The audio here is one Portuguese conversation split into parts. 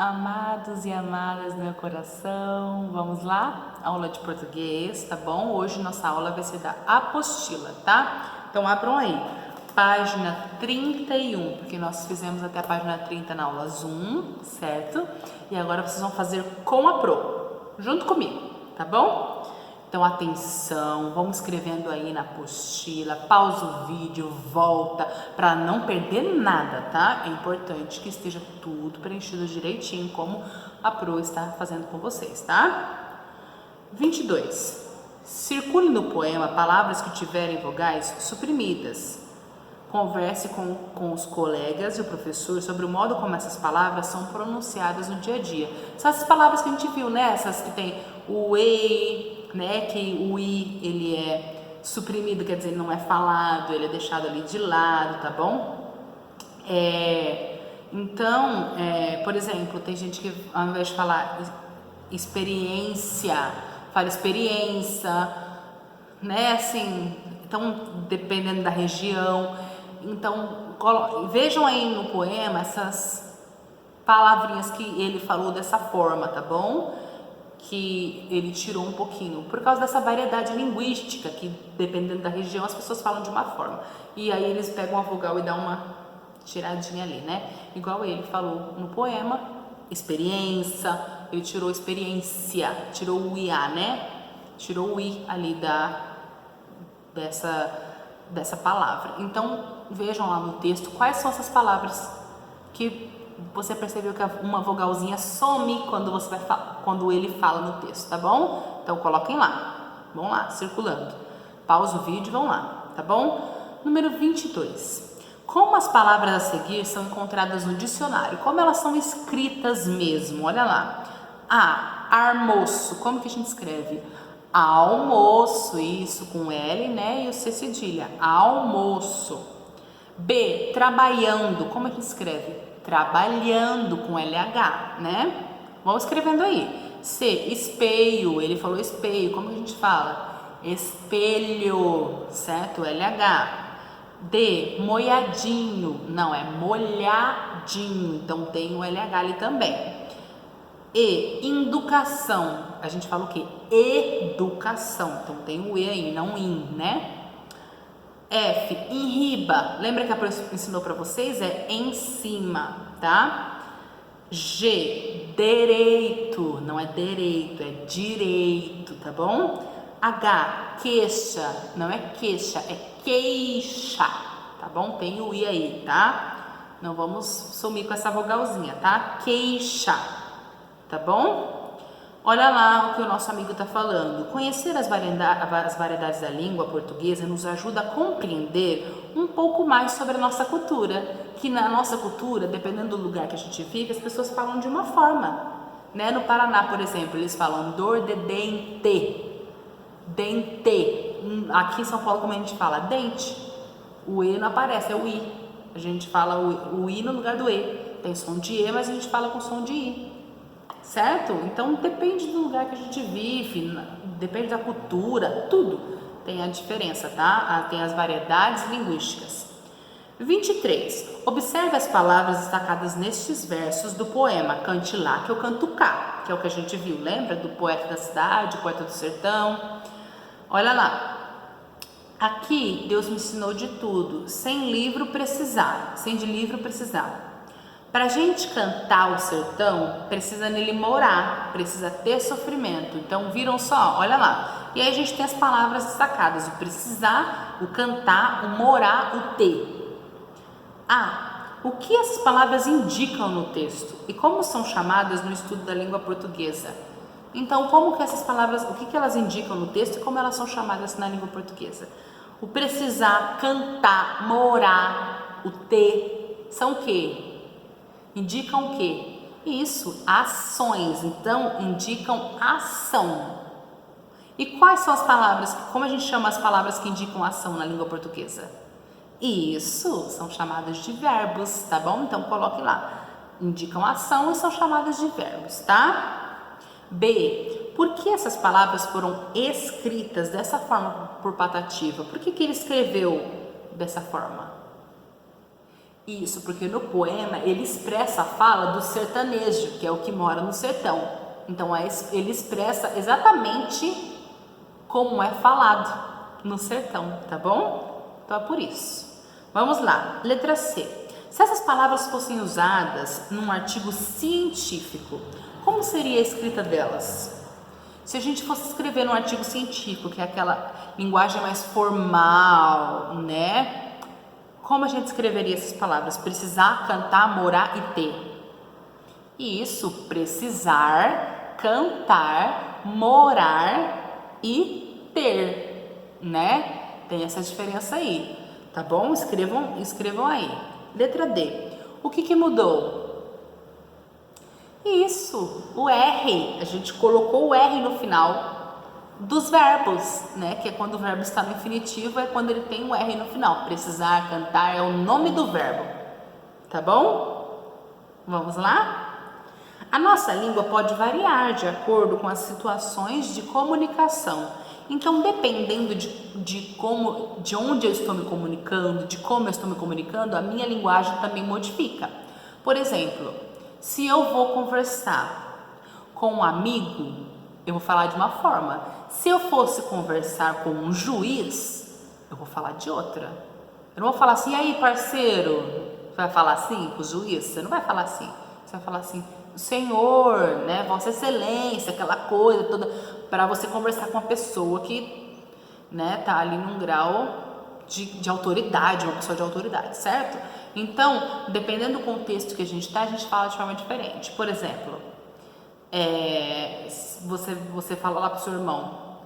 Amados e amadas do meu coração, vamos lá? Aula de português, tá bom? Hoje nossa aula vai ser da apostila, tá? Então abram aí, página 31, porque nós fizemos até a página 30 na aula Zoom, certo? E agora vocês vão fazer com a Pro, junto comigo, tá bom? Então atenção, vamos escrevendo aí na apostila, pausa o vídeo, volta, para não perder nada, tá? É importante que esteja tudo preenchido direitinho, como a Pro está fazendo com vocês, tá? 22. Circule no poema palavras que tiverem vogais suprimidas. Converse com os colegas e o professor sobre o modo como essas palavras são pronunciadas no dia a dia. São essas palavras que a gente viu, né? Essas que tem o ei, né? Que o i, ele é suprimido, quer dizer, ele não é falado, ele é deixado ali de lado, tá bom? Então, por exemplo, tem gente que ao invés de falar experiência, fala experiência, né? Assim, então, dependendo da região. Então, vejam aí no poema essas palavrinhas que ele falou dessa forma, tá bom? Que ele tirou um pouquinho, por causa dessa variedade linguística, que dependendo da região as pessoas falam de uma forma. E aí eles pegam a vogal e dão uma tiradinha ali, né? Igual ele falou no poema, experiência, ele tirou experiência, tirou o IA, né? Tirou o I ali dessa palavra. Então, vejam lá no texto quais são essas palavras que você percebeu que uma vogalzinha some quando ele fala no texto, tá bom? Então, coloquem lá. Vão lá, circulando. Pausa o vídeo e vão lá, tá bom? Número 22. Como as palavras a seguir são encontradas no dicionário? Como elas são escritas mesmo? Olha lá. A, almoço. Como que a gente escreve? Almoço, isso, com L, né? E o C cedilha. Almoço. B, trabalhando. Como é que escreve? Trabalhando, com LH, né? Vamos escrevendo aí. C, espelho. Ele falou espelho. Como que a gente fala? Espelho, certo? LH. D, molhadinho. Não, é molhadinho. Então tem o LH ali também. E, educação. A gente fala o quê? Educação. Então tem o E aí, não in, né? F, enriba. Lembra que a professora ensinou para vocês? É em cima, tá? G, direito. Não é direito, é direito, tá bom? H, queixa. Não é queixa, é queixa, tá bom? Tem o I aí, tá? Não vamos sumir com essa vogalzinha, tá? Queixa, tá bom? Olha lá o que o nosso amigo está falando. Conhecer as variedades da língua portuguesa nos ajuda a compreender um pouco mais sobre a nossa cultura. Que na nossa cultura, dependendo do lugar que a gente fica, as pessoas falam de uma forma, né? No Paraná, por exemplo, eles falam dor de dente. Dente. Aqui em São Paulo, como a gente fala? Dente. O E não aparece, é o I. A gente fala o I no lugar do E. Tem som de E, mas a gente fala com som de I. Certo? Então depende do lugar que a gente vive, depende da cultura, tudo tem a diferença, tá? Tem as variedades linguísticas. 23. Observe as palavras destacadas nestes versos do poema Cante lá que eu canto cá, que é o que a gente viu, lembra? Do poeta da cidade, poeta do sertão. Olha lá. Aqui Deus me ensinou de tudo, sem livro precisar, sem de livro precisar. Para a gente cantar o sertão, precisa nele morar, precisa ter sofrimento. Então, viram só? Olha lá. E aí a gente tem as palavras destacadas, o precisar, o cantar, o morar, o ter. O que essas palavras indicam no texto? E como são chamadas no estudo da língua portuguesa? Então, como que essas palavras, o que elas indicam no texto e como elas são chamadas na língua portuguesa? O precisar, cantar, morar, o ter, são o quê? Indicam o quê? Isso, ações. Então, indicam ação. E quais são as palavras, como a gente chama as palavras que indicam ação na língua portuguesa? Isso, são chamadas de verbos, tá bom? Então, coloque lá. Indicam ação e são chamadas de verbos, tá? B, por que essas palavras foram escritas dessa forma por Patativa? Por que ele escreveu dessa forma? Isso, porque no poema ele expressa a fala do sertanejo, que é o que mora no sertão. Então ele expressa exatamente como é falado no sertão, tá bom? Então é por isso. Vamos lá, letra C. Se essas palavras fossem usadas num artigo científico, como seria a escrita delas? Se a gente fosse escrever num artigo científico, que é aquela linguagem mais formal, né? Como a gente escreveria essas palavras? Precisar, cantar, morar e ter. Isso, precisar, cantar, morar e ter, né? Tem essa diferença aí, tá bom? Escrevam aí. Letra D. O que mudou? Isso, o R. A gente colocou o R no final dos verbos, né? Que é quando o verbo está no infinitivo, é quando ele tem um R no final. Precisar, cantar é o nome do verbo, tá bom? Vamos lá? A nossa língua pode variar de acordo com as situações de comunicação. Então, dependendo de onde eu estou me comunicando, de como eu estou me comunicando, a minha linguagem também modifica. Por exemplo, se eu vou conversar com um amigo, eu vou falar de uma forma. Se eu fosse conversar com um juiz, eu vou falar de outra. Eu não vou falar assim, e aí, parceiro? Você vai falar assim com o juiz? Você não vai falar assim. Você vai falar assim, senhor, né, Vossa Excelência, aquela coisa toda, para você conversar com uma pessoa que, né, tá ali num grau de autoridade, uma pessoa de autoridade, certo? Então, dependendo do contexto que a gente tá, a gente fala de forma diferente. Por exemplo, você fala lá pro seu irmão,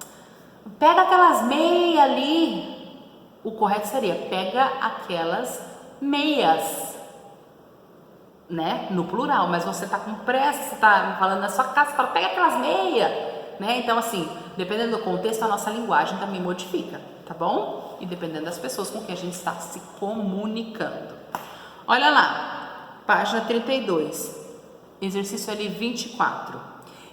pega aquelas meias ali. O correto seria, pega aquelas meias, né? No plural, mas você tá com pressa, você tá falando na sua casa, você fala, pega aquelas meias, né? Então, assim, dependendo do contexto, a nossa linguagem também modifica, tá bom? E dependendo das pessoas com quem a gente está se comunicando. Olha lá, página 32, exercício ali 24.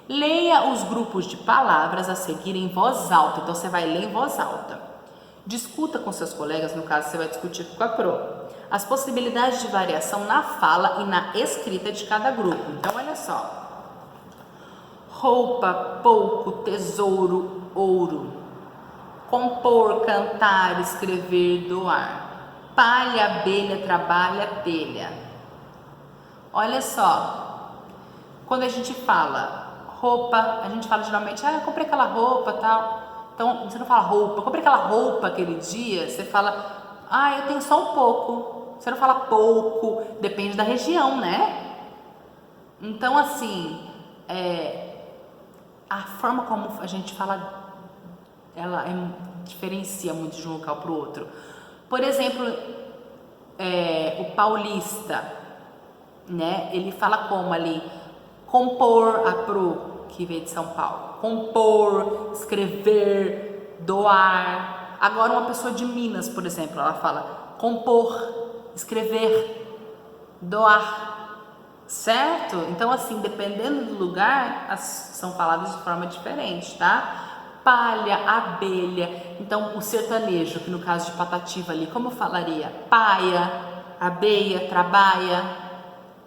Leia os grupos de palavras a seguir em voz alta. Então, você vai ler em voz alta. Discuta com seus colegas, no caso, você vai discutir com a Pro, as possibilidades de variação na fala e na escrita de cada grupo. Então, olha só. Roupa, pouco, tesouro, ouro. Compor, cantar, escrever, doar. Palha, abelha, trabalha, telha. Olha só. Quando a gente fala roupa, a gente fala geralmente, eu comprei aquela roupa, tal. Então, você não fala roupa, comprei aquela roupa aquele dia, você fala, eu tenho só um pouco. Você não fala pouco, depende da região, né? Então, assim, a forma como a gente fala, ela diferencia muito de um local para o outro. Por exemplo, o paulista, né? Ele fala como ali, compor, a Pro, que veio de São Paulo. Compor, escrever, doar. Agora uma pessoa de Minas, por exemplo, ela fala compor, escrever, doar, certo? Então, assim, dependendo do lugar, são faladas de forma diferente, tá? Palha, abelha. Então, o sertanejo, que no caso de Patativa ali, como eu falaria? Paia, abeia, trabalha,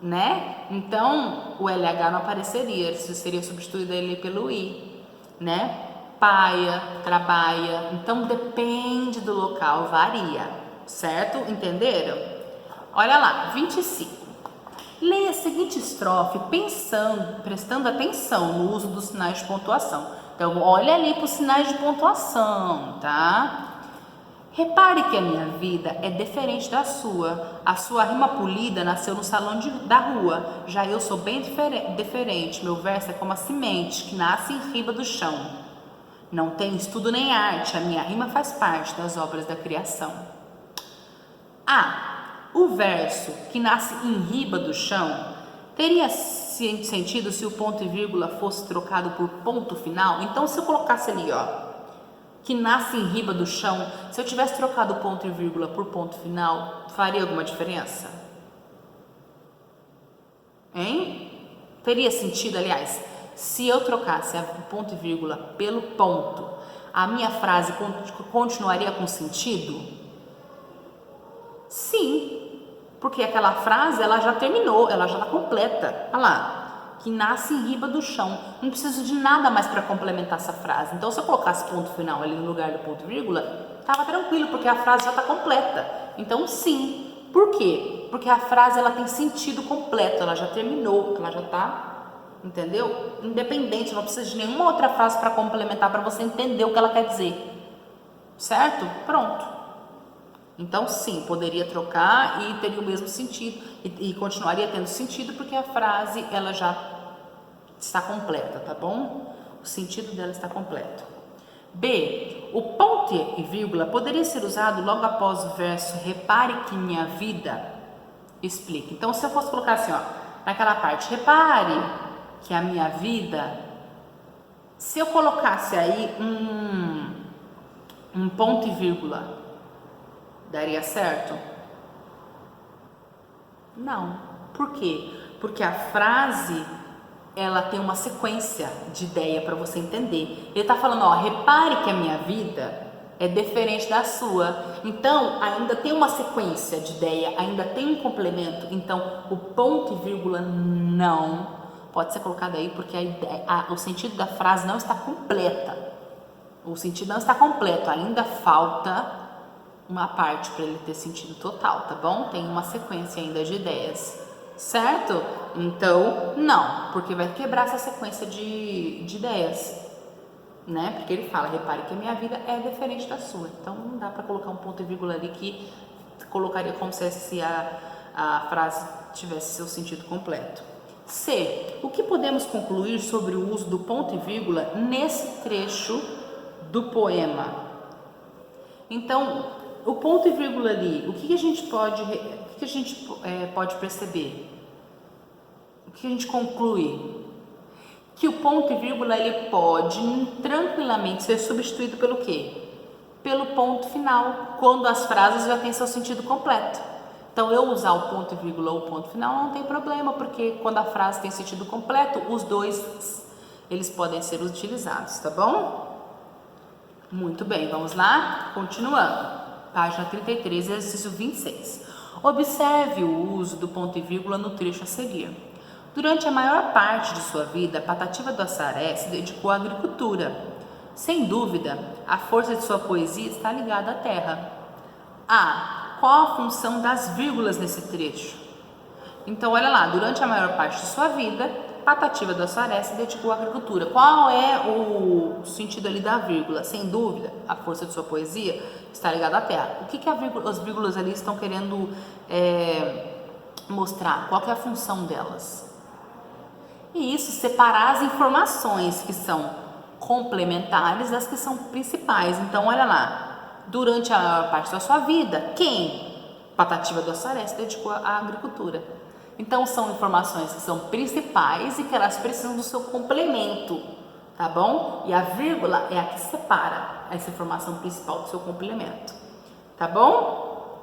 né? Então, o LH não apareceria, isso seria substituído ali pelo I, né? Paia, trabalha. Então, depende do local, varia, certo? Entenderam? Olha lá, 25. Leia a seguinte estrofe prestando atenção no uso dos sinais de pontuação. Então, olha ali para os sinais de pontuação, tá? Repare que a minha vida é diferente da sua. A sua rima polida nasceu no salão da rua. Já eu sou bem diferente. Meu verso é como a semente que nasce em riba do chão. Não tem estudo nem arte. A minha rima faz parte das obras da criação. O verso que nasce em riba do chão teria sentido se o ponto e vírgula fosse trocado por ponto final? Então, se eu colocasse ali, que nasce em riba do chão, se eu tivesse trocado ponto e vírgula por ponto final, faria alguma diferença? Hein? Teria sentido, aliás, se eu trocasse o ponto e vírgula pelo ponto, a minha frase continuaria com sentido? Sim, Porque aquela frase, ela já terminou, ela já está completa. Olha lá, que nasce em riba do chão. Não preciso de nada mais para complementar essa frase. Então, se eu colocasse ponto final ali no lugar do ponto e vírgula, estava tranquilo, porque a frase já está completa. Então, sim. Por quê? Porque a frase, ela tem sentido completo, ela já terminou, ela já está... Entendeu? Independente, não precisa de nenhuma outra frase para complementar, para você entender o que ela quer dizer. Certo? Pronto. Então, sim, poderia trocar e teria o mesmo sentido. E continuaria tendo sentido, porque a frase, ela já está completa, tá bom? O sentido dela está completo. B. O ponto e vírgula poderia ser usado logo após o verso repare que minha vida explica. Então, se eu fosse colocar assim, ó, naquela parte, repare que a minha vida, se eu colocasse aí um ponto e vírgula, daria certo? Não. Por quê? Porque a frase, ela tem uma sequência de ideia para você entender. Ele está falando, ó, repare que a minha vida é diferente da sua. Então, ainda tem uma sequência de ideia, ainda tem um complemento. Então, o ponto e vírgula não pode ser colocado aí, porque o sentido da frase não está completa. O sentido não está completo, ainda falta uma parte para ele ter sentido total, tá bom? Tem uma sequência ainda de ideias, certo? Então, não, porque vai quebrar essa sequência de ideias, né? Porque ele fala, repare que a minha vida é diferente da sua. Então, não dá para colocar um ponto e vírgula ali que colocaria como se a frase tivesse seu sentido completo. C. O que podemos concluir sobre o uso do ponto e vírgula nesse trecho do poema? Então, o ponto e vírgula ali, o que a gente pode perceber? O que a gente conclui? Que o ponto e vírgula ele pode tranquilamente ser substituído pelo quê? Pelo ponto final, quando as frases já têm seu sentido completo. Então, eu usar o ponto e vírgula ou o ponto final não tem problema, porque quando a frase tem sentido completo, os dois, eles podem ser utilizados, tá bom? Muito bem, vamos lá? Continuando. Página 33, exercício 26. Observe o uso do ponto e vírgula no trecho a seguir. Durante a maior parte de sua vida, Patativa do Assaré se dedicou à agricultura. Sem dúvida, a força de sua poesia está ligada à terra. A. Qual a função das vírgulas nesse trecho? Então, olha lá, durante a maior parte de sua vida, Patativa do Assaré se dedicou à agricultura. Qual é o sentido ali da vírgula? Sem dúvida, a força de sua poesia está ligada à terra. O que as vírgulas ali estão querendo mostrar? Qual que é a função delas? E isso, separar as informações que são complementares das que são principais. Então, olha lá. Durante a maior parte da sua vida, quem? Patativa do Assaré se dedicou à agricultura. Então, são informações que são principais e que elas precisam do seu complemento, tá bom? E a vírgula é a que separa essa informação principal do seu complemento, tá bom?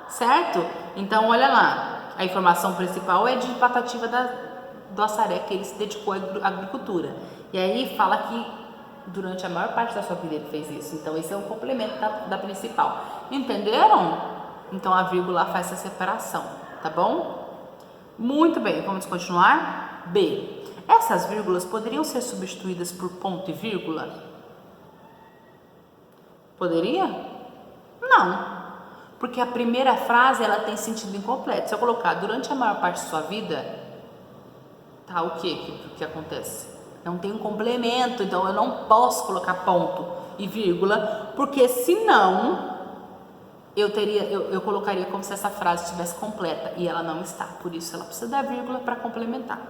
Certo? Então, olha lá, a informação principal é de Patativa do Assaré, que ele se dedicou à agricultura. E aí fala que durante a maior parte da sua vida ele fez isso. Então, esse é um complemento da principal. Entenderam? Então, a vírgula faz essa separação, tá bom? Muito bem, vamos continuar? B. Essas vírgulas poderiam ser substituídas por ponto e vírgula? Poderia? Não, porque a primeira frase ela tem sentido incompleto. Se eu colocar durante a maior parte da sua vida, tá o que acontece? Não tem um complemento, então eu não posso colocar ponto e vírgula, porque senão eu colocaria como se essa frase estivesse completa e ela não está. Por isso ela precisa da vírgula para complementar.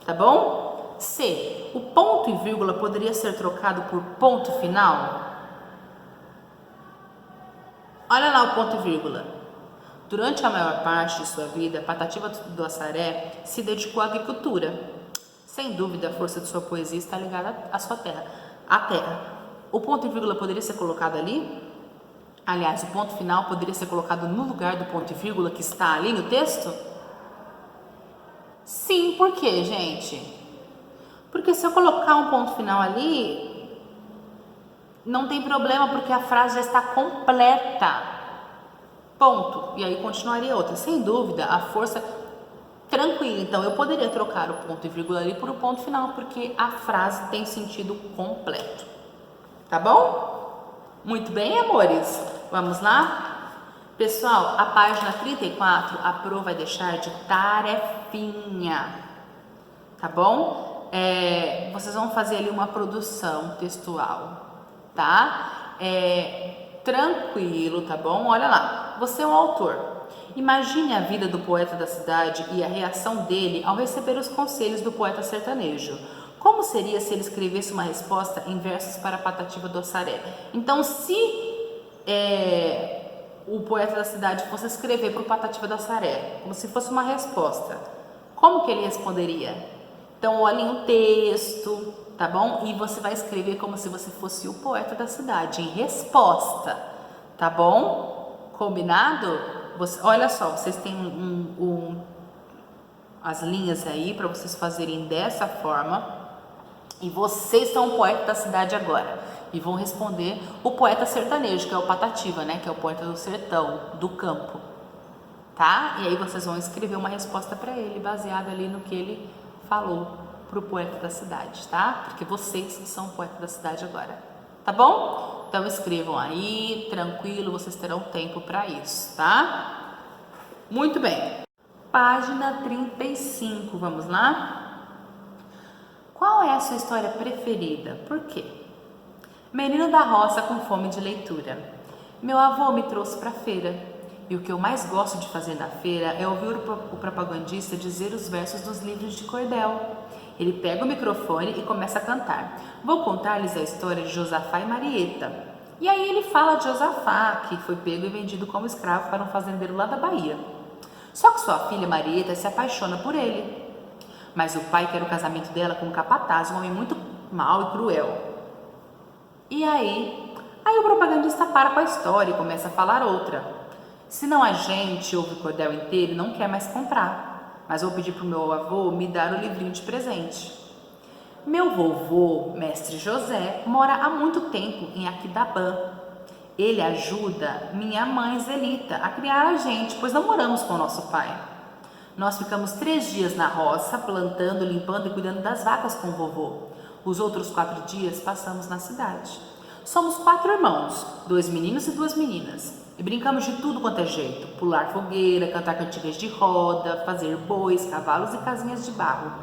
Tá bom? C. O ponto e vírgula poderia ser trocado por ponto final? Olha lá o ponto e vírgula. Durante a maior parte de sua vida, Patativa do Assaré se dedicou à agricultura. Sem dúvida, a força de sua poesia está ligada à sua terra. A terra. O ponto e vírgula poderia ser colocado ali? Aliás, o ponto final poderia ser colocado no lugar do ponto e vírgula que está ali no texto? Sim, por quê, gente? Porque se eu colocar um ponto final ali, não tem problema, porque a frase já está completa. ponto. E aí continuaria outra. Sem dúvida, a força tranquila. Então, eu poderia trocar o ponto e vírgula ali por um ponto final, porque a frase tem sentido completo. Tá bom? Muito bem, amores. Vamos lá? Pessoal, a página 34, a Pro vai deixar de tarefinha. Tá bom? Vocês vão fazer ali uma produção textual, tá? Tranquilo, tá bom? Olha lá, você é um autor. Imagine a vida do poeta da cidade e a reação dele ao receber os conselhos do poeta sertanejo. Como seria se ele escrevesse uma resposta em versos para a Patativa do Assaré? Então, se o poeta da cidade fosse escrever para o Patativa do Assaré, como se fosse uma resposta, como que ele responderia? Então, olhem o texto, tá bom? E você vai escrever como se você fosse o poeta da cidade, em resposta, tá bom? Combinado? Olha só, vocês têm as linhas aí para vocês fazerem dessa forma. E vocês são o poeta da cidade agora. E vão responder o poeta sertanejo, que é o Patativa, né? Que é o poeta do sertão, do campo. Tá? E aí vocês vão escrever uma resposta para ele, baseada ali no que ele falou pro poeta da cidade, tá? Porque vocês são o poeta da cidade agora. Tá bom? Então escrevam aí, tranquilo, vocês terão tempo para isso, tá? Muito bem. Página 35, vamos lá? Qual é a sua história preferida? Por quê? Menino da roça com fome de leitura. Meu avô me trouxe para a feira. E o que eu mais gosto de fazer na feira é ouvir o propagandista dizer os versos dos livros de cordel. Ele pega o microfone e começa a cantar. Vou contar-lhes a história de Josafá e Marieta. E aí ele fala de Josafá, que foi pego e vendido como escravo para um fazendeiro lá da Bahia. Só que sua filha Marieta se apaixona por ele. Mas o pai quer o casamento dela com um capataz, um homem muito mau e cruel. E aí o propagandista para com a história e começa a falar outra. Se não a gente ouve o cordel inteiro e não quer mais comprar, mas vou pedir para o meu avô me dar o livrinho de presente. Meu vovô, mestre José, mora há muito tempo em Aquidabã. Ele ajuda minha mãe Zelita a criar a gente, pois não moramos com o nosso pai. Nós ficamos 3 dias na roça, plantando, limpando e cuidando das vacas com o vovô. Os outros 4 dias passamos na cidade. Somos 4 irmãos, 2 meninos e 2 meninas. E brincamos de tudo quanto é jeito. Pular fogueira, cantar cantigas de roda, fazer bois, cavalos e casinhas de barro.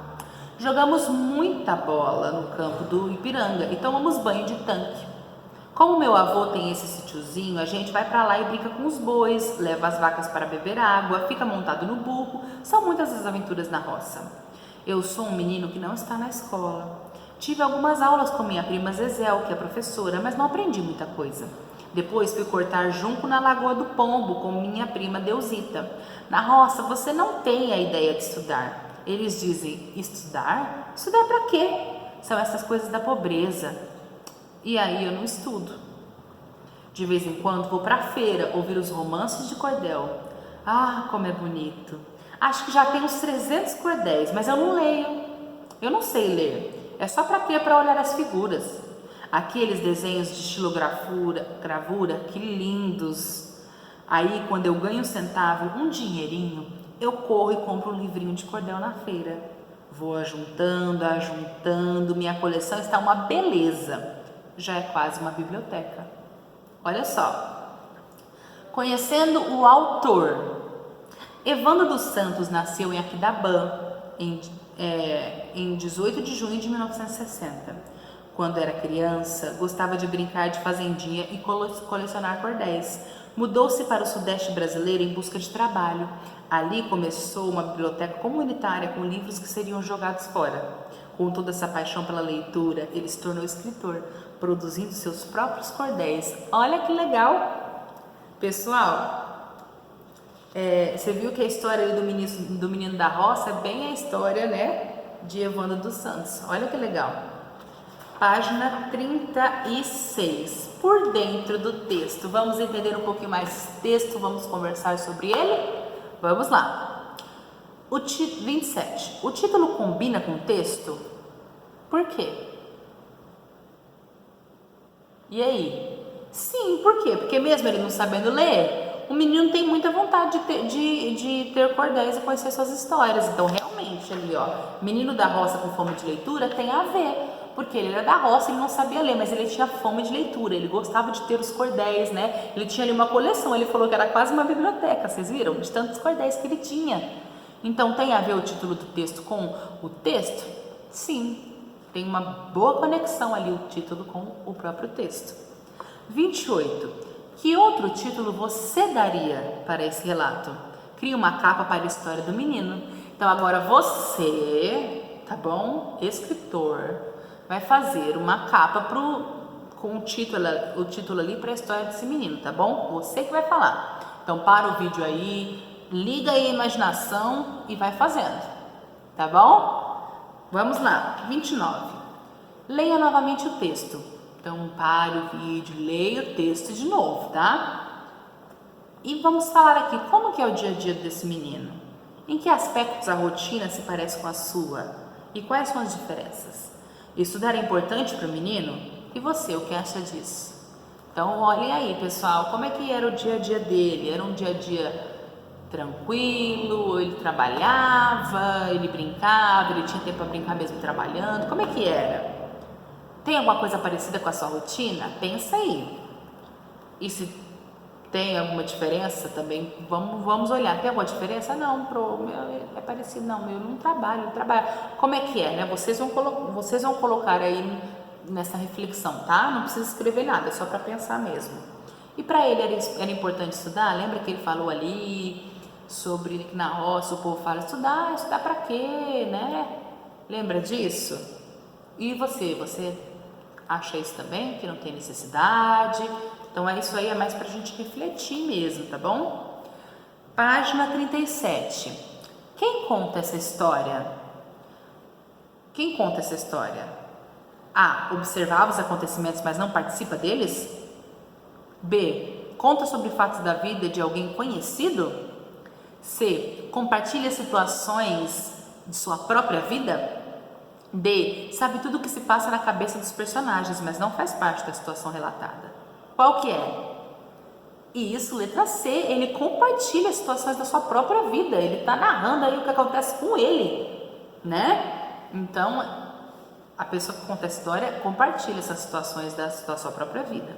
Jogamos muita bola no campo do Ipiranga e tomamos banho de tanque. Como meu avô tem esse sítiozinho, a gente vai para lá e brinca com os bois, leva as vacas para beber água, fica montado no burro. São muitas as aventuras na roça. Eu sou um menino que não está na escola. Tive algumas aulas com minha prima Zezel, que é professora, mas não aprendi muita coisa. Depois fui cortar junco na Lagoa do Pombo com minha prima Deusita. Na roça você não tem a ideia de estudar. Eles dizem, estudar? Estudar para quê? São essas coisas da pobreza. E aí eu não estudo. De vez em quando vou para a feira ouvir os romances de cordel. Ah, como é bonito. Acho que já tem uns 300 cordéis, mas eu não leio. Eu não sei ler. É só para quê? Para olhar as figuras. Aqueles desenhos de estilogravura, que lindos. Aí quando eu ganho um centavo, um dinheirinho, eu corro e compro um livrinho de cordel na feira. Vou ajuntando, minha coleção está uma beleza. Já é quase uma biblioteca. Olha só. Conhecendo o autor. Evandro dos Santos nasceu em Aquidabã em 18 de junho de 1960. Quando era criança, gostava de brincar de fazendinha e colecionar cordéis. Mudou-se para o sudeste brasileiro em busca de trabalho. Ali começou uma biblioteca comunitária com livros que seriam jogados fora. Com toda essa paixão pela leitura, ele se tornou escritor, produzindo seus próprios cordéis. Olha que legal! Pessoal, você viu que a história do menino da roça é bem a história, né, de Evandro dos Santos. Olha que legal! Página 36. Por dentro do texto, vamos entender um pouquinho mais esse texto, vamos conversar sobre ele? Vamos lá. 27. O título combina com o texto? Por quê? E aí? Sim, por quê? Porque mesmo ele não sabendo ler, o menino tem muita vontade de ter cordéis e conhecer suas histórias. Então, realmente, ali, ó, menino da roça com fome de leitura tem a ver, porque ele era da roça, ele não sabia ler, mas ele tinha fome de leitura, ele gostava de ter os cordéis, né? Ele tinha ali uma coleção, ele falou que era quase uma biblioteca, vocês viram? De tantos cordéis que ele tinha. Então, tem a ver o título do texto com o texto? Sim, tem uma boa conexão ali o título com o próprio texto. 28. Que outro título você daria para esse relato? Crie uma capa para a história do menino. Então agora você, tá bom? Escritor, vai fazer uma capa com o título ali para a história desse menino, tá bom? Você que vai falar. Então para o vídeo aí, liga aí a imaginação e vai fazendo, tá bom? Vamos lá, 29. Leia novamente o texto. Então, pare o vídeo, leia o texto de novo, tá? E vamos falar aqui, como que é o dia a dia desse menino? Em que aspectos a rotina se parece com a sua? E quais são as diferenças? Estudar é importante para o menino? E você, o que acha disso? Então, olhem aí, pessoal, como é que era o dia a dia dele? Era um dia a dia tranquilo? Ele trabalhava? Ele brincava? Ele tinha tempo para brincar mesmo trabalhando? Como é que era? Tem alguma coisa parecida com a sua rotina? Pensa aí. E se tem alguma diferença também, vamos olhar. Tem alguma diferença? Não, meu é parecido. Não, eu não trabalho, eu trabalho. Como é que é, né? Vocês vão colocar aí nessa reflexão, tá? Não precisa escrever nada, é só para pensar mesmo. E para ele era importante estudar? Lembra que ele falou ali sobre que na roça o povo fala estudar para quê, né? Lembra disso? E você acha isso também, que não tem necessidade? Então, isso aí é mais pra gente refletir mesmo, tá bom? Página 37. Quem conta essa história? Quem conta essa história? A. Observava os acontecimentos, mas não participa deles? B. Conta sobre fatos da vida de alguém conhecido? C. Compartilha situações de sua própria vida? D. Sabe tudo o que se passa na cabeça dos personagens, mas não faz parte da situação relatada. Qual que é? Isso, letra C. Ele compartilha situações da sua própria vida. Ele está narrando aí o que acontece com ele, né? Então, a pessoa que conta a história compartilha essas situações da sua própria vida.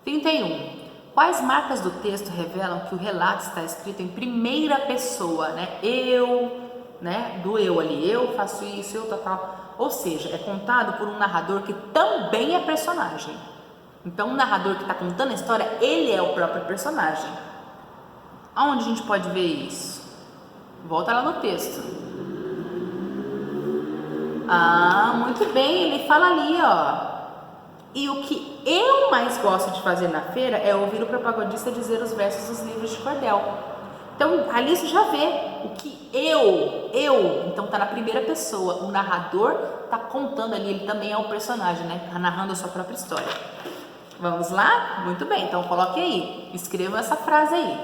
31. Quais marcas do texto revelam que o relato está escrito em primeira pessoa, né? Eu... né? Do eu ali, eu faço isso, eu tal. Ou seja, é contado por um narrador que também é personagem. Então, o narrador que está contando a história, ele é o próprio personagem. Aonde a gente pode ver isso? Volta lá no texto. Ah, muito bem, ele fala ali, ó. E o que eu mais gosto de fazer na feira é ouvir o propagandista dizer os versos dos livros de cordel. Então, ali você já vê o que então tá na primeira pessoa, o narrador tá contando ali, ele também é o personagem, né, tá narrando a sua própria história. Vamos lá? Muito bem, então coloque aí, escreva essa frase aí,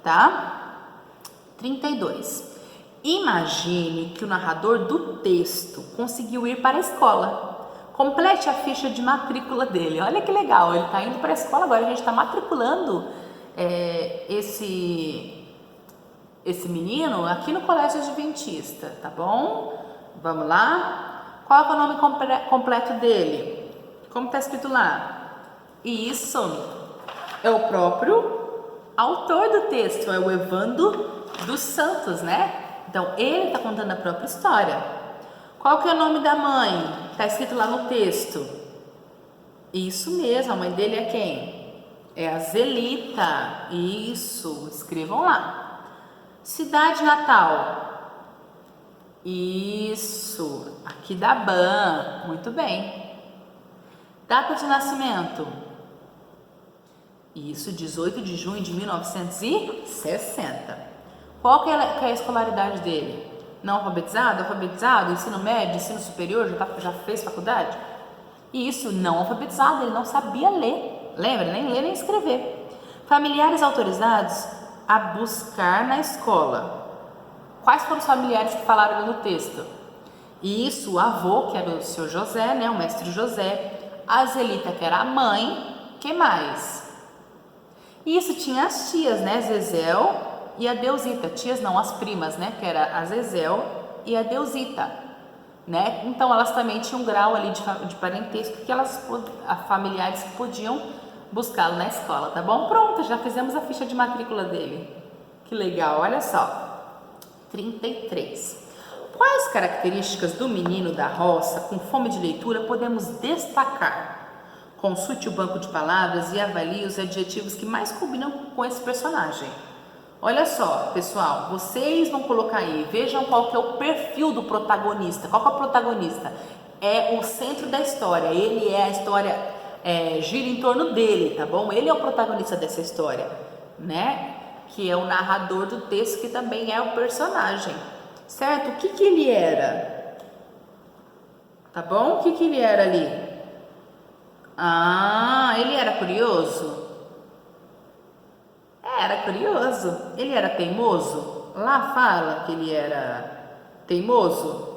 tá? 32. Imagine que o narrador do texto conseguiu ir para a escola. Complete a ficha de matrícula dele. Olha que legal, ele tá indo para a escola agora, a gente tá matriculando esse menino aqui no Colégio Adventista, tá bom? Vamos lá? Qual é o nome completo dele? Como está escrito lá? Isso é o próprio autor do texto, é o Evandro dos Santos, né? Então, ele está contando a própria história. Qual que é o nome da mãe? Está escrito lá no texto. Isso mesmo, a mãe dele é quem? É a Zelita. Isso, escrevam lá. Cidade natal. Isso, aqui da Ban. Muito bem. Data de nascimento. Isso, 18 de junho de 1960. Qual que é a escolaridade dele? Não alfabetizado? Alfabetizado? Ensino médio? Ensino superior? Já fez faculdade? Isso, não alfabetizado, ele não sabia ler. Lembra? Nem ler nem escrever. Familiares autorizados a buscar na escola. Quais foram os familiares que falaram no texto? Isso, o avô, que era o seu José, né? O mestre José. A Zelita, que era a mãe. Que mais? Isso tinha as tias, né? Zezel e a Deusita. Tias não, as primas, né? Que era a Zezel e a Deusita, né? Então elas também tinham um grau ali de parentesco que elas, familiares que podiam buscá-lo na escola, tá bom? Pronto, já fizemos a ficha de matrícula dele. Que legal, olha só. 33. Quais características do menino da roça com fome de leitura podemos destacar? Consulte o banco de palavras e avalie os adjetivos que mais combinam com esse personagem. Olha só, pessoal, vocês vão colocar aí, vejam qual que é o perfil do protagonista. Qual que é o protagonista? É o centro da história, ele é a história, gira em torno dele, tá bom? Ele é o protagonista dessa história, né? Que é o narrador do texto, que também é o personagem, certo? O que que ele era? Tá bom? O que que ele era ali? Ah, ele era curioso? Era curioso. Ele era teimoso? Lá fala que ele era teimoso?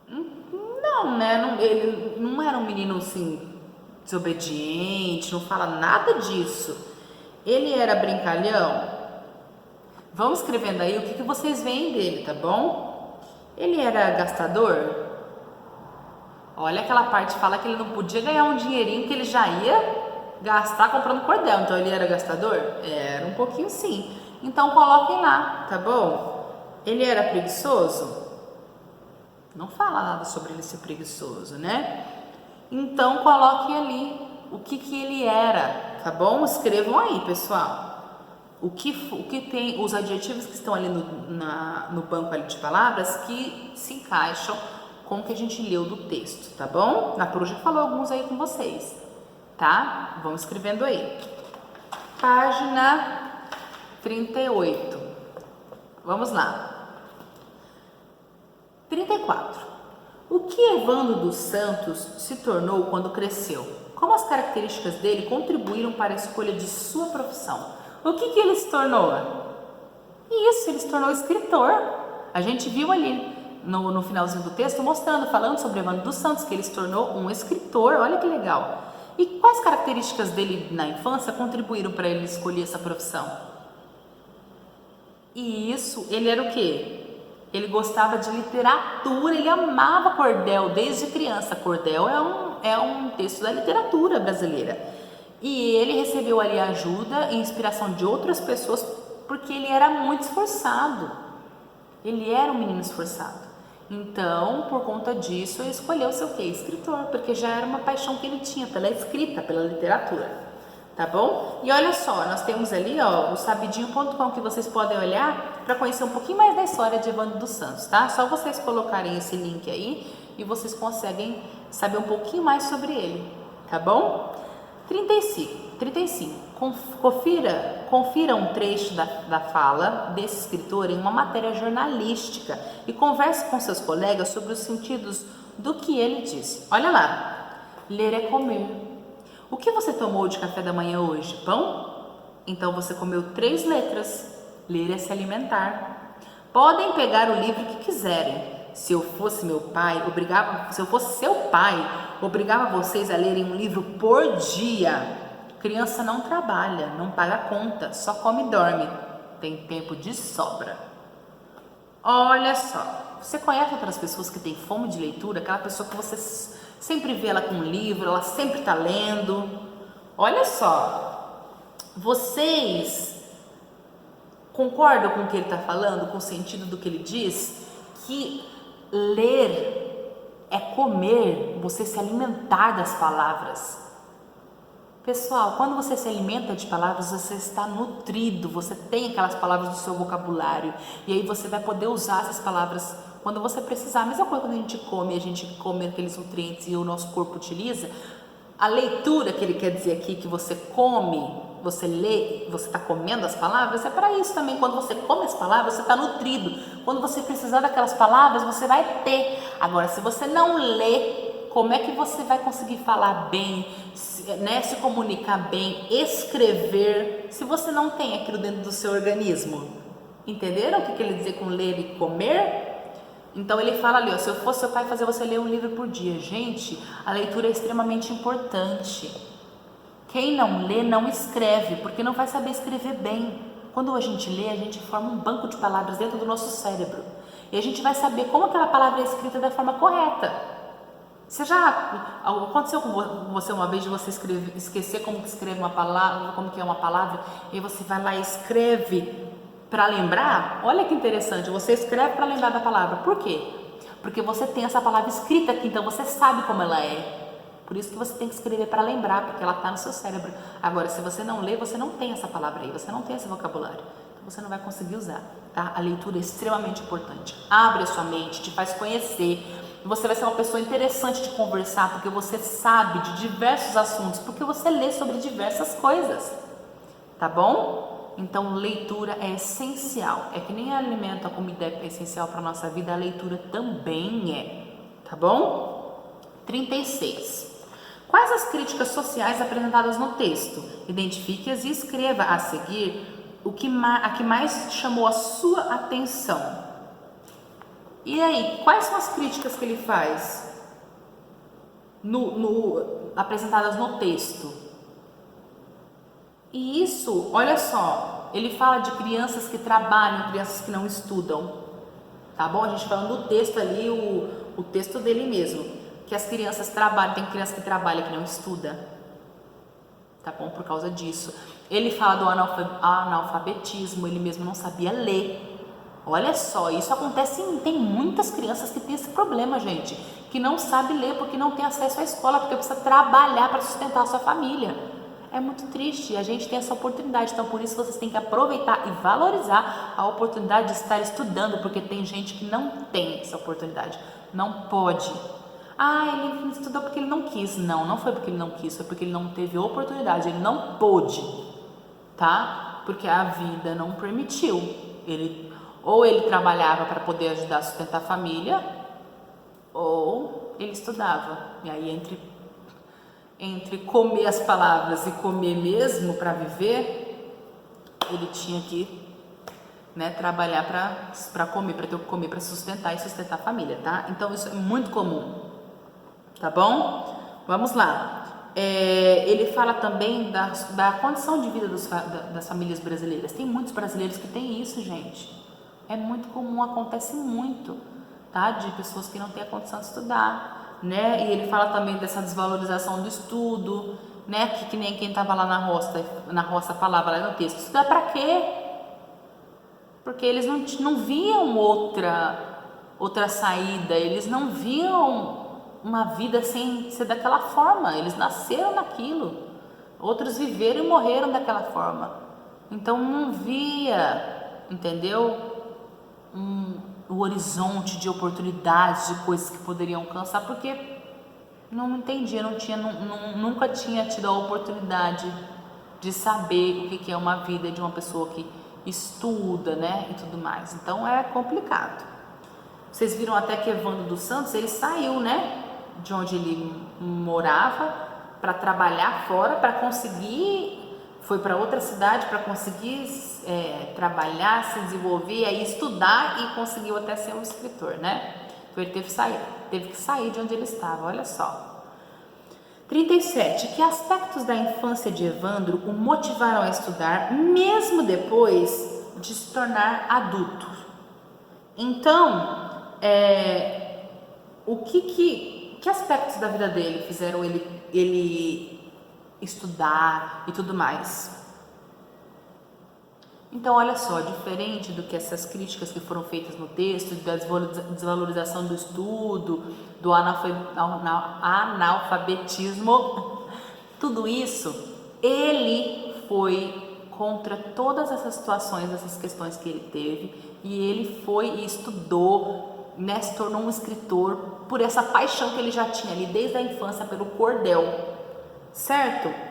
Não, né? Não, ele não era um menino assim, desobediente, não fala nada disso. Ele era brincalhão? Vão escrevendo aí o que vocês veem dele, tá bom? Ele era gastador? Olha, aquela parte que fala que ele não podia ganhar um dinheirinho que ele já ia gastar comprando cordel. Então ele era gastador? Era um pouquinho sim. Então coloquem lá, tá bom? Ele era preguiçoso? Não fala nada sobre ele ser preguiçoso, né? Então coloquem ali o que ele era, tá bom? Escrevam aí, pessoal. O que tem, os adjetivos que estão ali no banco ali de palavras que se encaixam com o que a gente leu do texto, tá bom? Na Pro já falou alguns aí com vocês, tá? Vão escrevendo aí. Página 38. Vamos lá. 34. O que Evandro dos Santos se tornou quando cresceu? Como as características dele contribuíram para a escolha de sua profissão? O que ele se tornou? Isso, ele se tornou escritor. A gente viu ali no finalzinho do texto mostrando, falando sobre Evandro dos Santos, que ele se tornou um escritor. Olha que legal. E quais características dele na infância contribuíram para ele escolher essa profissão? E isso, ele era o quê? Ele gostava de literatura, ele amava cordel desde criança. Cordel é um texto da literatura brasileira. E ele recebeu ali ajuda e inspiração de outras pessoas porque ele era muito esforçado. Ele era um menino esforçado. Então, por conta disso, ele escolheu ser o quê? Escritor, porque já era uma paixão que ele tinha pela escrita, pela literatura, tá bom? E olha só, nós temos ali, ó, o sabidinho.com, que vocês podem olhar para conhecer um pouquinho mais da história de Evandro dos Santos, tá? Só vocês colocarem esse link aí e vocês conseguem saber um pouquinho mais sobre ele, tá bom? 35. Confira um trecho da fala desse escritor em uma matéria jornalística e converse com seus colegas sobre os sentidos do que ele disse. Olha lá. Ler é comer. O que você tomou de café da manhã hoje? Pão? Então você comeu 3 letras. Ler é se alimentar. Podem pegar o livro que quiserem. Se eu fosse seu pai, obrigava vocês a lerem um livro por dia. Criança não trabalha, não paga conta, só come e dorme. Tem tempo de sobra. Olha só, você conhece outras pessoas que têm fome de leitura? Aquela pessoa que você sempre vê ela com um livro, ela sempre está lendo. Olha só, vocês concordam com o que ele está falando, com o sentido do que ele diz? Que ler é comer, você se alimentar das palavras. Pessoal, quando você se alimenta de palavras, você está nutrido, você tem aquelas palavras do seu vocabulário e aí você vai poder usar essas palavras quando você precisar. A mesma coisa quando a gente come aqueles nutrientes e o nosso corpo utiliza. A leitura que ele quer dizer aqui, que você come, você lê, você está comendo as palavras, é para isso também. Quando você come as palavras, você está nutrido. Quando você precisar daquelas palavras, você vai ter. Agora, se você não lê, como é que você vai conseguir falar bem, se comunicar bem, escrever, se você não tem aquilo dentro do seu organismo? Entenderam o que ele dizer com ler e comer? Então ele fala ali, ó, se eu fosse seu pai, fazer você ler um livro por dia. Gente, a leitura é extremamente importante. Quem não lê não escreve, porque não vai saber escrever bem. Quando a gente lê, a gente forma um banco de palavras dentro do nosso cérebro. E a gente vai saber como aquela palavra é escrita da forma correta. Você já aconteceu com você uma vez de você esquecer como que escreve uma palavra, como que é uma palavra, e você vai lá e escreve para lembrar? Olha que interessante, você escreve para lembrar da palavra. Por quê? Porque você tem essa palavra escrita aqui, então você sabe como ela é. Por isso que você tem que escrever para lembrar, porque ela está no seu cérebro. Agora, se você não lê, você não tem essa palavra aí, você não tem esse vocabulário. Então você não vai conseguir usar, tá? A leitura é extremamente importante. Abre a sua mente, te faz conhecer. Você vai ser uma pessoa interessante de conversar, porque você sabe de diversos assuntos, porque você lê sobre diversas coisas, tá bom? Então, leitura é essencial. É que nem alimento, a comida é essencial para a nossa vida, a leitura também é, tá bom? 36. Quais as críticas sociais apresentadas no texto? Identifique-as e escreva a seguir a que mais chamou a sua atenção. E aí, quais são as críticas que ele faz apresentadas no texto? E isso, olha só, ele fala de crianças que trabalham, crianças que não estudam, tá bom? A gente falando do texto ali, o texto dele mesmo, que as crianças trabalham, tem criança que trabalha que não estuda, tá bom? Por causa disso. Ele fala do analfabetismo, ele mesmo não sabia ler. Olha só, isso acontece, tem muitas crianças que têm esse problema, gente, que não sabe ler porque não tem acesso à escola, porque precisa trabalhar para sustentar a sua família. É muito triste, a gente tem essa oportunidade, então por isso vocês têm que aproveitar e valorizar a oportunidade de estar estudando, porque tem gente que não tem essa oportunidade, não pode. Ele estudou porque ele não quis. Não, não foi porque ele não quis, foi porque ele não teve oportunidade, ele não pôde, tá? Porque a vida não permitiu. Ou ele trabalhava para poder ajudar a sustentar a família, ou ele estudava. E aí entre comer as palavras e comer mesmo para viver, ele tinha que, né, trabalhar para comer, para ter o que comer, para sustentar e sustentar a família, tá? Então isso é muito comum, tá bom? Vamos lá. Ele fala também da condição de vida das famílias brasileiras. Tem muitos brasileiros que têm isso, gente. É muito comum, acontece muito, tá? De pessoas que não têm a condição de estudar, né? E ele fala também dessa desvalorização do estudo, né? Que nem quem estava lá na roça falava lá no texto. Estudar para quê? Porque eles não viam outra saída, eles não viam uma vida sem ser daquela forma, eles nasceram naquilo, outros viveram e morreram daquela forma, então não via, entendeu? O horizonte de oportunidades, de coisas que poderiam alcançar, porque não entendia, nunca tinha tido a oportunidade de saber o que é uma vida de uma pessoa que estuda, né, e tudo mais. Então é complicado. Vocês viram até que Evandro dos Santos, ele saiu, né, de onde ele morava para trabalhar fora, para conseguir, foi para outra cidade para conseguir trabalhar, se desenvolver, aí estudar e conseguiu até ser um escritor, né? Então ele teve que sair de onde ele estava, olha só. 37. Que aspectos da infância de Evandro o motivaram a estudar, mesmo depois de se tornar adulto? Então, que aspectos da vida dele fizeram ele estudar e tudo mais? Então, olha só, diferente do que essas críticas que foram feitas no texto, da desvalorização do estudo, do analfabetismo, tudo isso, ele foi contra todas essas situações, essas questões que ele teve, e ele foi e estudou, né, se tornou um escritor por essa paixão que ele já tinha ali desde a infância pelo cordel, certo?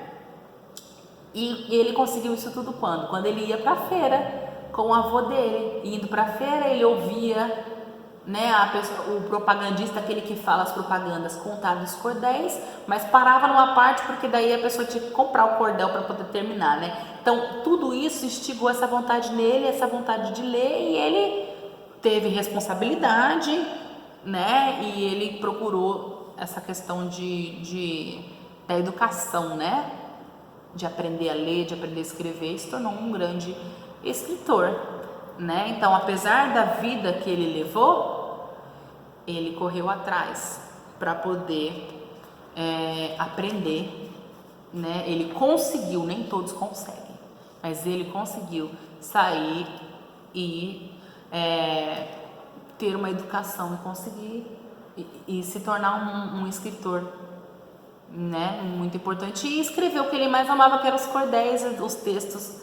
E ele conseguiu isso tudo quando? Quando ele ia para a feira com o avô dele. Indo para a feira, ele ouvia, né, o propagandista, aquele que fala as propagandas, contar os cordéis, mas parava numa parte porque daí a pessoa tinha que comprar o cordel para poder terminar, né? Então, tudo isso instigou essa vontade nele, essa vontade de ler, e ele teve responsabilidade, né? E ele procurou essa questão da educação, né? de aprender a ler, de aprender a escrever, e se tornou um grande escritor, né? Então, apesar da vida que ele levou, ele correu atrás para poder aprender, né? Ele conseguiu, nem todos conseguem, mas ele conseguiu sair e ter uma educação e conseguir e se tornar um escritor, né? Muito importante, e escrever o que ele mais amava, que eram os cordéis, os textos,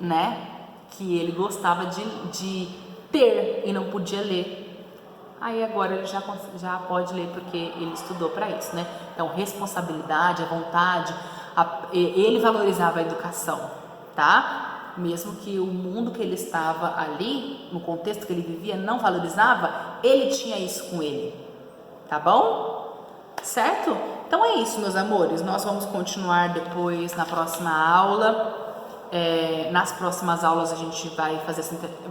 né? Que ele gostava de ter e não podia ler. Aí agora ele já pode ler porque ele estudou para isso, né? Então, responsabilidade, a vontade, ele valorizava a educação, tá? Mesmo que o mundo que ele estava ali, no contexto que ele vivia, não valorizava, ele tinha isso com ele, tá bom? Certo? Então é isso, meus amores. Nós vamos continuar depois na próxima aula. Nas próximas aulas a gente vai fazer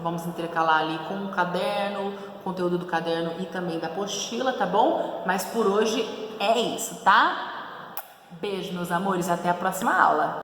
vamos intercalar ali com o caderno, conteúdo do caderno e também da apostila, tá bom? Mas por hoje é isso, tá? Beijo, meus amores, até a próxima aula.